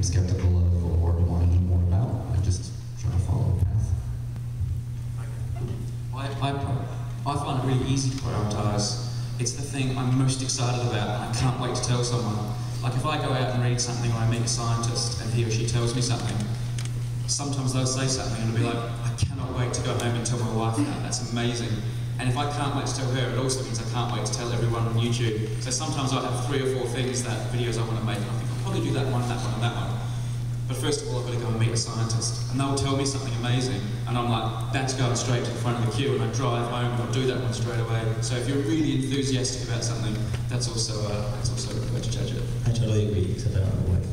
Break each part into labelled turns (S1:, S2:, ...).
S1: skeptical of or want to know more about. I just try to follow a path.
S2: I find it really easy to prioritize. It's the thing I'm most excited about, and I can't wait to tell someone. Like if I go out and read something or I meet a scientist and he or she tells me something, sometimes they'll say something and I'll be like, I cannot wait to go home and tell my wife that. That's amazing. And if I can't wait to tell her, it also means I can't wait to tell everyone on YouTube. So sometimes I have 3 or 4 things videos I want to make, and I think I'll probably do that one, and that one. But first of all, I've got to go and meet a scientist, and they'll tell me something amazing, and I'm like, that's going straight to the front of the queue, and I drive home and I'll do that one straight away. So if you're really enthusiastic about something, that's also a good way to judge it.
S3: I totally agree, except I don't know what.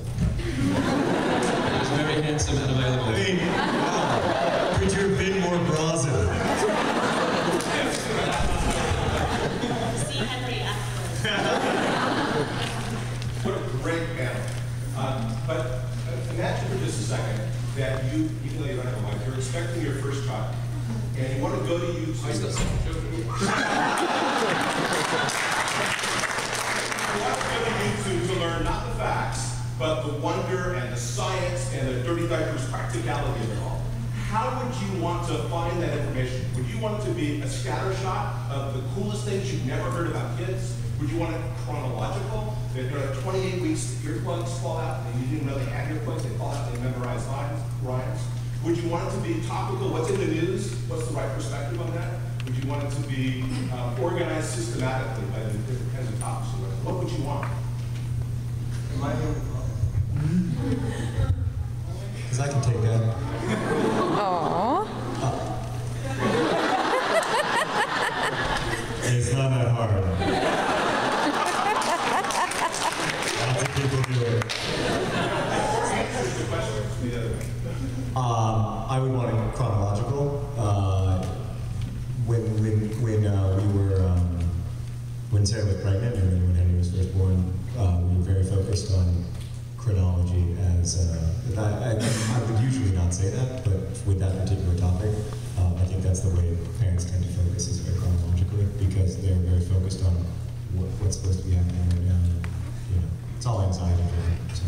S2: He's very handsome and available.
S3: I mean, wow. Could you have been more brazen?
S4: See Henry afterwards.
S5: What a great panel. But imagine for just a second that you, even though you don't have a wife, you're expecting your first child, and you want to go to YouTube. You want to go to YouTube to learn not the facts, but the wonder and the science and the dirty diapers practicality of it all. How would you want to find that information? Would you want it to be a scattershot of the coolest things you've never heard about kids? Would you want it chronological? That there are 28 weeks the earplugs fall out and you didn't know they had earplugs, they fall out, they memorize rhymes. Would you want it to be topical? What's in the news? What's the right perspective on that? Would you want it to be organized systematically by the different kinds of topics? What would you want? Am I the only problem?
S3: Because I can take that.
S6: Aww.
S3: It's not that hard. Lots of people do it. I would want it chronological. When Sarah was pregnant and then when Henry was first born, we were very focused on chronology as I would usually not say that, but with that particular topic, I think that's the way parents tend to focus is very chronologically because they're very focused on what's supposed to be happening right now. You know, it's all anxiety driven. So.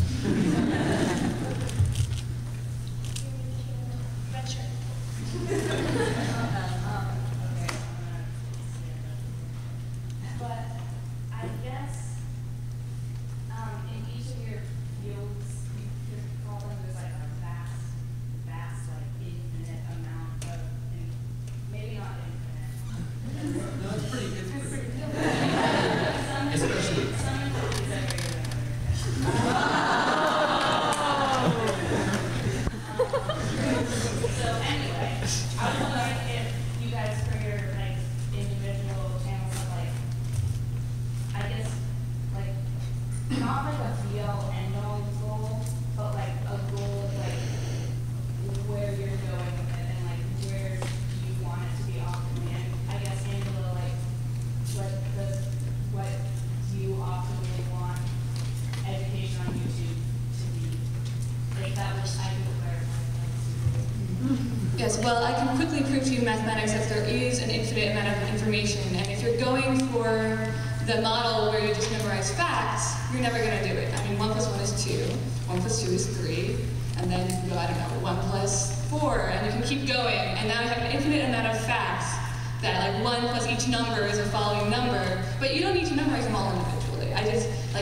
S7: Yes, well, I can quickly prove to you in mathematics that there is an infinite amount of information, and if you're going for the model where you just memorize facts, you're never going to do it. I mean, 1 + 1 is 2, 1 + 2 is 3, and then you go, I don't know, 1 + 4, and you can keep going, and now you have an infinite amount of facts that, like, 1 + each number is a following number, but you don't need to memorize them all individually.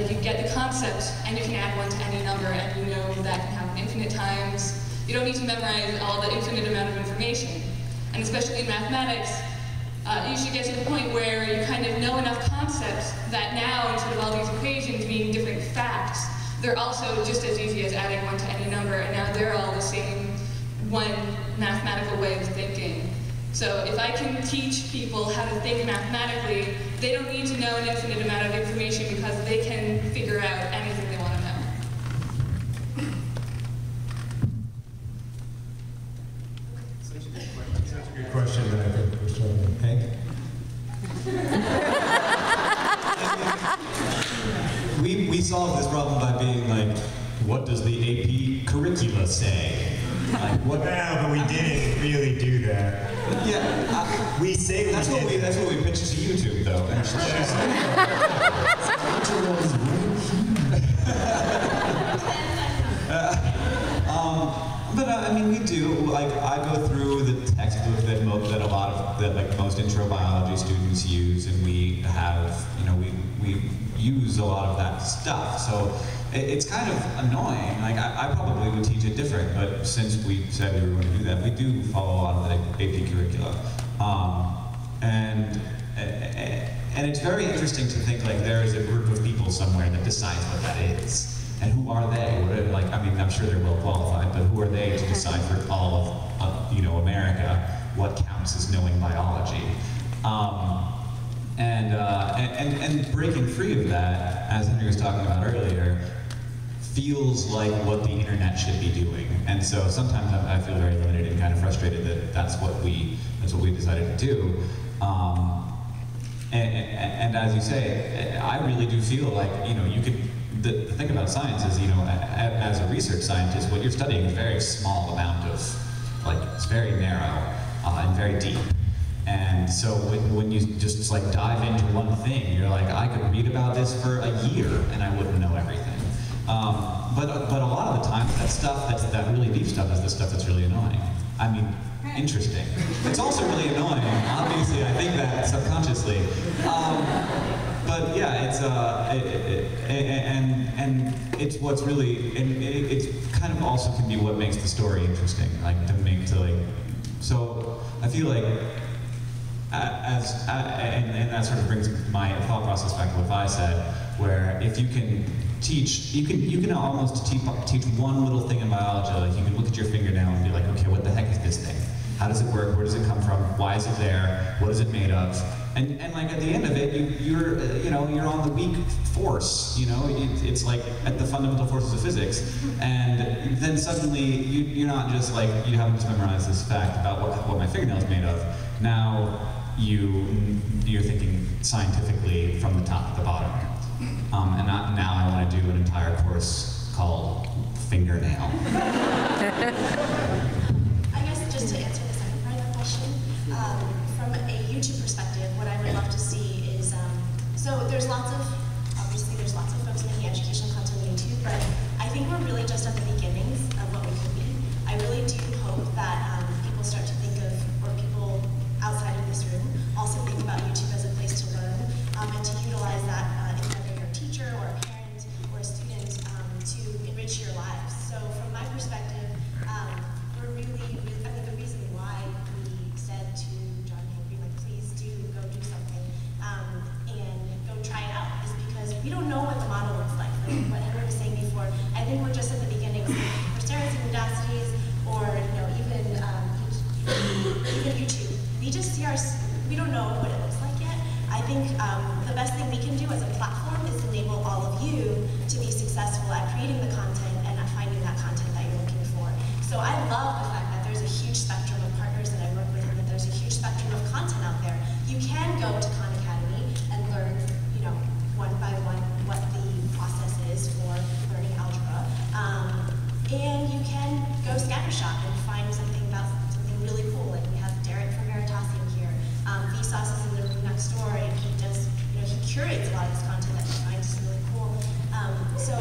S7: You get the concept, and you can add 1 to any number, and you know that can happen infinite times. You don't need to memorize all the infinite amount of information. And especially in mathematics, you should get to the point where you kind of know enough concepts that now, instead of all these equations being different facts, they're also just as easy as adding 1 to any number, and now they're all the same one mathematical way of thinking. So if I can teach people how to think mathematically, they don't need to know an infinite amount of information because they can figure out anything they want to know.
S3: Good question that I think we're struggling. Hank?
S8: We solved this problem by being like, what does the AP curricula say? Like, what?
S3: Well, but we didn't really do that.
S8: Yeah,
S3: we say
S8: that's what we pitched to YouTube though. Actually. I mean, we do. Like, I go through the textbook that a lot of like most intro biology students use, and we have, you know, we use a lot of that stuff. So it's kind of annoying. Like, I probably would teach it different, but since we said we were going to do that, we do follow a lot of the AP curricula. And it's very interesting to think like there is a group of people somewhere that decides what that is. And who are they? What are, like, I mean, I'm sure they're well qualified, but who are they to decide for all of you know, America what counts as knowing biology? And breaking free of that, as Henry was talking about earlier, feels like what the internet should be doing. And so sometimes I feel very limited and kind of frustrated that that's what we decided to do. And as you say, I really do feel like, you know, you could. The thing about science is, you know, as a research scientist, what you're studying is a very small amount of, like, it's very narrow and very deep. And so when you just like dive into one thing, you're like, I could read about this for a year and I wouldn't know everything. But a lot of the time, that stuff, that really deep stuff is the stuff that's really annoying. I mean, interesting. It's also really annoying, obviously, I think that subconsciously. But yeah, it's and it's what's really, and it's kind of also can be what makes the story interesting, like so I feel like and that sort of brings my thought process back to what Vi said, where if you can teach, you can almost teach one little thing in biology. Like, you can look at your fingernail and be like, okay, what the heck is this thing? How does it work? Where does it come from? Why is it there? What is it made of? And like at the end of it, you're on the weak force. You know, it's like at the fundamental forces of physics, and then suddenly you're not just like, you haven't just memorized this fact about what my fingernail is made of. Now you're thinking scientifically from the top to the bottom. And now I want to do an entire course called fingernail.
S4: I guess just to answer the second part of the question, from a YouTube perspective, what I would love to see is, so there's lots of folks making educational content on YouTube, but I think we're really just at the beginnings of what we could be. I really do hope that people start to think of, or people outside of this room also think about YouTube as a place to learn, and to utilize that whether you're a teacher or a parent or a student, to enrich your lives. So from my perspective, we're really, I mean, the reason why we said to John Henry, like, please do go do something and go try it out, is because we don't know what the model looks like. Like what Henry was saying before, I think we're just at the beginnings for Sarah's and Audacities, or even YouTube. We just see we don't know what it looks like yet. I think the best thing we can do as a platform is enable all of you to be successful at creating the content and at finding that content that you're looking for. So I love the fact that there's a huge spectrum of partners that I work with, and that there's a huge spectrum of content out there. You can go to Khan Academy and learn, you know, one by one what the process is for learning algebra. And you can go scattershot and find something really cool. Like, we have Derek from Veritasium here. Vsauce is in the room next door, and he does, you know, he curates a lot of this content that he finds really cool. So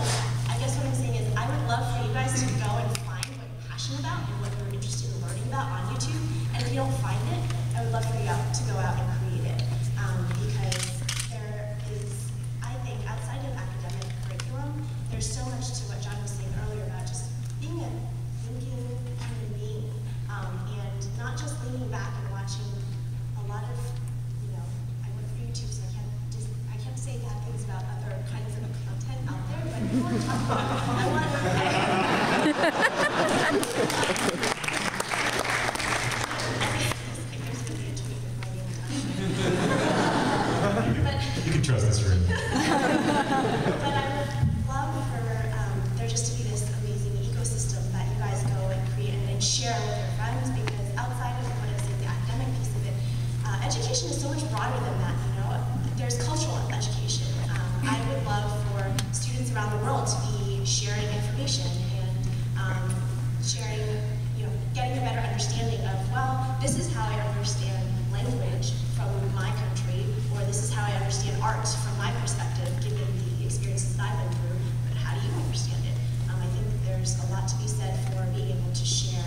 S4: I guess what I'm saying is, I would love for you guys to go and find what you're passionate about and what you're interested in learning about on YouTube. And if you don't find it, I would love for you to go out and create it. Because there is, I think, outside of academic curriculum, there's so much to what John was saying earlier about just being a thinking human being. And not just leaning back and watching a lot of, you know, I work for YouTube, so I can't say bad things about other kinds of content out there, but I want to talk about
S3: You can trust this room.
S4: But I would love for there just to be this amazing ecosystem that you guys go and create and share with your friends, because outside of what is the academic piece of it, education is so much broader than that, you know. There's cultural education. I would love for students around the world to be sharing information and sharing, you know, getting a better understanding of, well, this is how I understand language from my country, or this is how I understand art from my perspective, given the experiences that I've been through, but how do you understand it? I think there's a lot to be said for being able to share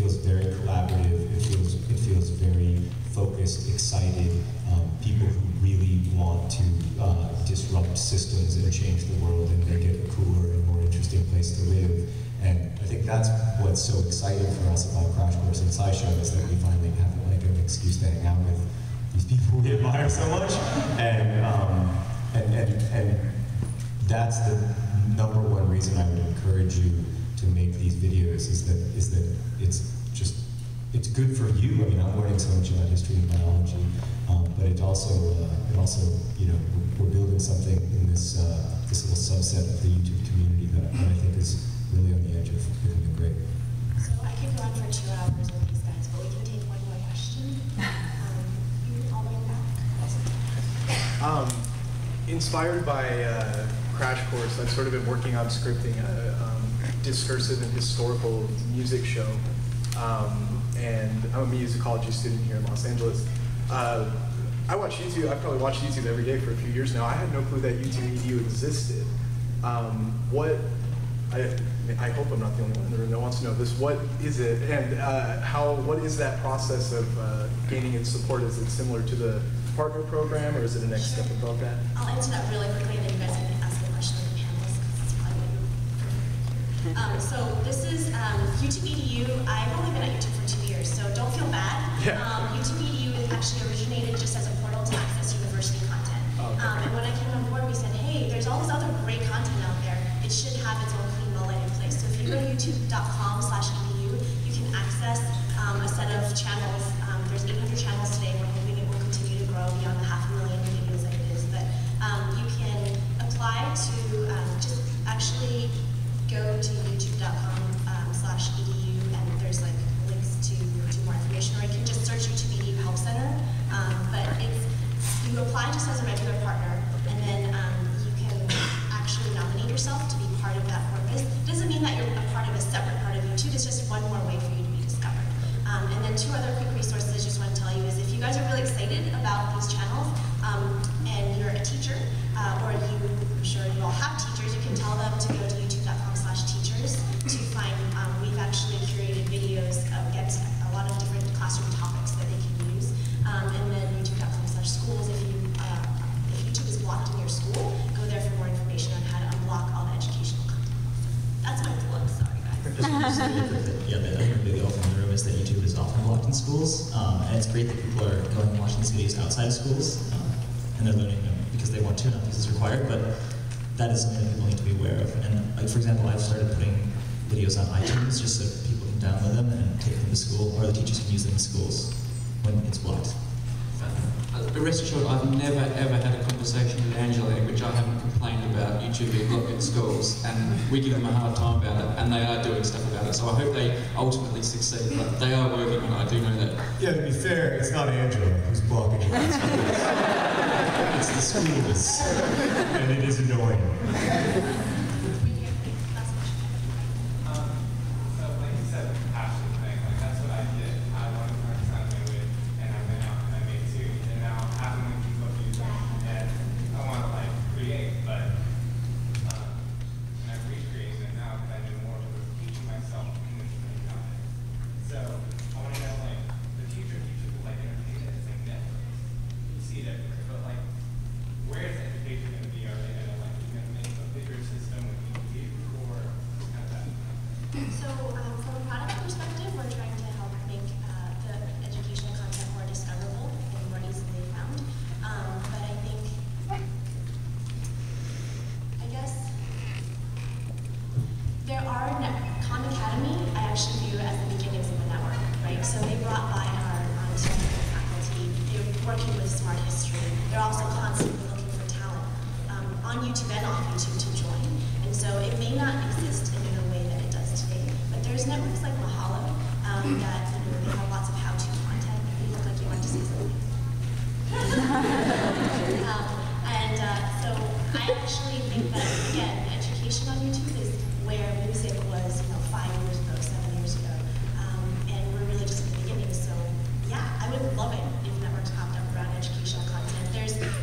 S3: feels very collaborative. It feels very focused, excited. People who really want to disrupt systems and change the world and make it a cooler and more interesting place to live. And I think that's what's so exciting for us about Crash Course and SciShow, is that we finally have like an excuse to hang out with these people we admire so much. And that's the #1 reason I would encourage you to make these videos, is that it's good for you. I mean, I'm learning so much about history and biology, but it also we're building something in this little subset of the YouTube community that I think is really on the edge of becoming great.
S4: So I could go on for 2 hours with these guys, but we can take one more question. You all the way back.
S9: Inspired by Crash Course, I've sort of been working on scripting a discursive and historical music show. And I'm a musicology student here in Los Angeles. I watch YouTube. I've probably watched YouTube every day for a few years now. I had no clue that YouTube EDU existed. I hope I'm not the only one in the room that wants to know this. What is it, and what is that process of gaining its support? Is it similar to the partner program, or is it a next step above that?
S4: I'll answer that really quickly, and then you guys can ask a question of the panelists, because it's probably what you're. So this is YouTube EDU. I've only been at YouTube for 2 years, so don't feel bad.
S9: Yeah.
S4: YouTube EDU actually originated just as a portal to access university content.
S9: Oh, okay.
S4: And when I came on board, we said, hey, there's all this other great content out there. It should have its own clean mullet in place. So if you go to youtube.com/edu, you can access a set of channels. There's 800 channels today. We're hoping it will continue to grow beyond the 500,000 videos that it is. But you can apply to just actually go to youtube.com/edu, and there's like links to more information, or you can just search YouTube EDU Help Center. But you apply just as a regular partner, and then you can actually nominate yourself to be part of that corpus. It doesn't mean that you're a part of a separate part of YouTube. It's just one more way for you to be discovered. And then 2 other quick resources I just want to tell you is, if you guys are really excited about these channels, and you're a teacher, or I'm sure you all have teachers, you can tell them to go to youtube.com/teachers to find, we've actually curated videos against a lot of different classroom topics that they can use. And then youtube.com/schools, if YouTube is blocked in your school, go there for more information on how to unblock all the educational content. That's my plug, sorry guys.
S10: Yeah, I think the big elephant in the room is that YouTube is often blocked in schools, and it's great that people are going and watching these videos outside of schools, and they're learning them because they want to, not because it's required, but that is something that people need to be aware of. And like, for example, I've started putting videos on iTunes just so people can download them and take them to school, or the teachers can use them in schools when it's blocked.
S2: Rest assured, I've never ever had a conversation with Angela in which I haven't complained about YouTube being blocked in schools, and we give them a hard time about it, and they are doing stuff about it. So I hope they ultimately succeed, but they are working on it, I do know that.
S3: Yeah, to be fair, it's not Angela who's blocking it. It's the schools, and it is annoying.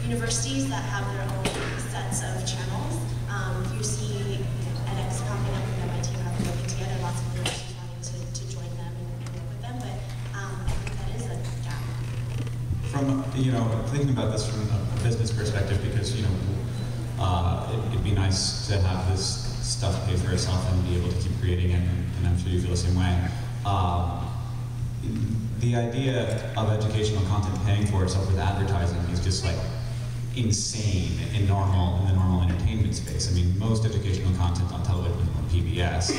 S4: Universities that have their own sets of channels. You see edX popping up with MIT and have them working together. Lots of universities wanting to join them and
S8: from, you know, thinking about this from a business perspective, because, you know, it'd be nice to have this stuff pay for itself and be able to keep creating it, and I'm sure you feel the same way. The idea of educational content paying for itself with advertising is just like insane in the normal entertainment space. I mean, most educational content on television is on PBS.